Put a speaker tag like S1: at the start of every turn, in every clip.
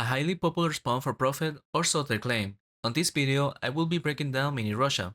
S1: highly popular spawn for profit, or so they claim. On this video, I will be breaking down Mini Rosha.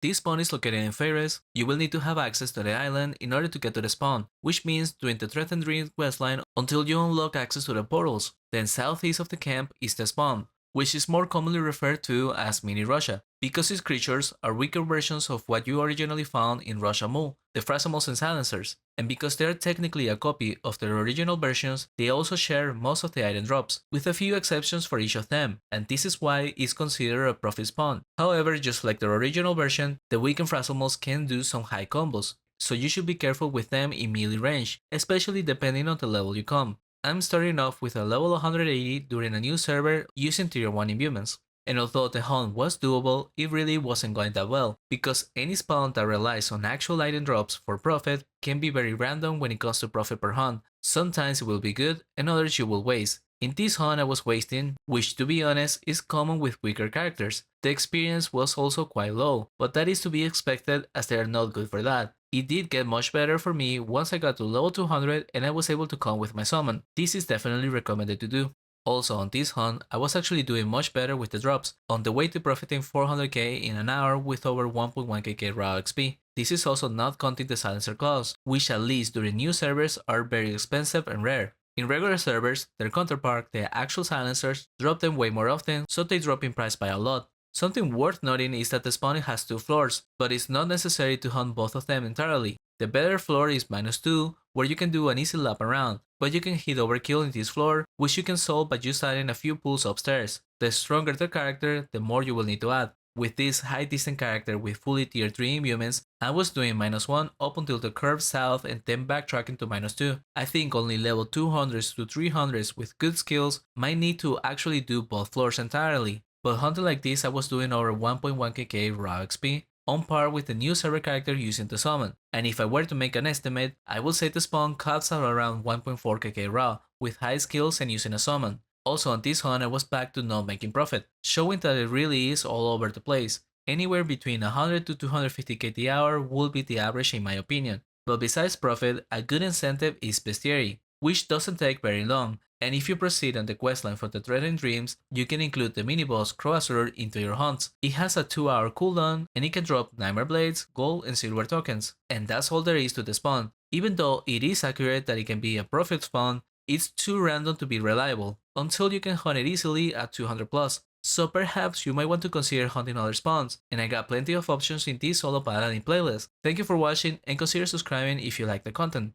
S1: This spawn is located in Fares. You will need to have access to the island in order to get to the spawn, which means doing the Threatened Dreams questline until you unlock access to the portals. Then southeast of the camp is the spawn, which is more commonly referred to as Mini Russia, because its creatures are weaker versions of what you originally found in Russia Mu, the Phrasamos and Silencers, and because they are technically a copy of their original versions, they also share most of the item drops, with a few exceptions for each of them, and this is why it's considered a profit spawn. However, just like their original version, the weakened Phrasamos can do some high combos, so you should be careful with them in melee range, especially depending on the level you come. I'm starting off with a level 180 during a new server using tier 1 imbuements. And although the hunt was doable, it really wasn't going that well, because any spawn that relies on actual item drops for profit can be very random when it comes to profit per hunt. Sometimes it will be good, and others you will waste. In this hunt I was wasting, which to be honest is common with weaker characters. The experience was also quite low, but that is to be expected as they are not good for that. It did get much better for me once I got to level 200 and I was able to come with my summon. This is definitely recommended to do. Also on this hunt, I was actually doing much better with the drops, on the way to profiting 400k in an hour with over 1.1kk raw XP. This is also not counting the silencer claws, which at least during new servers are very expensive and rare. In regular servers, their counterpart, the actual silencers, drop them way more often, so they drop in price by a lot. Something worth noting is that the spawn has 2 floors, but it's not necessary to hunt both of them entirely. The better floor is -2, where you can do an easy lap around, but you can hit overkill in this floor, which you can solve by just adding a few pulls upstairs. The stronger the character, the more you will need to add. With this high distance character with fully tier 3 imbuements, I was doing -1 up until the curve south and then backtracking to -2. I think only level 200s to 300s with good skills might need to actually do both floors entirely, but hunting like this I was doing over 1.1kk raw XP, on par with the new server character using the summon, and if I were to make an estimate, I would say the spawn caps out around 1.4kk raw, with high skills and using a summon. Also on this hunt I was back to not making profit, showing that it really is all over the place. Anywhere between 100 to 250k the hour would be the average in my opinion, but besides profit, a good incentive is bestiary, which doesn't take very long, and if you proceed on the questline for the Threatened Dreams, you can include the mini-boss Croasur into your hunts. It has a 2-hour cooldown, and it can drop Nightmare Blades, gold and silver tokens, and that's all there is to the spawn. Even though it is accurate that it can be a profit spawn, it's too random to be reliable, until you can hunt it easily at 200 plus. So perhaps you might want to consider hunting other spawns, and I got plenty of options in this solo Paladin playlist. Thank you for watching and consider subscribing if you like the content.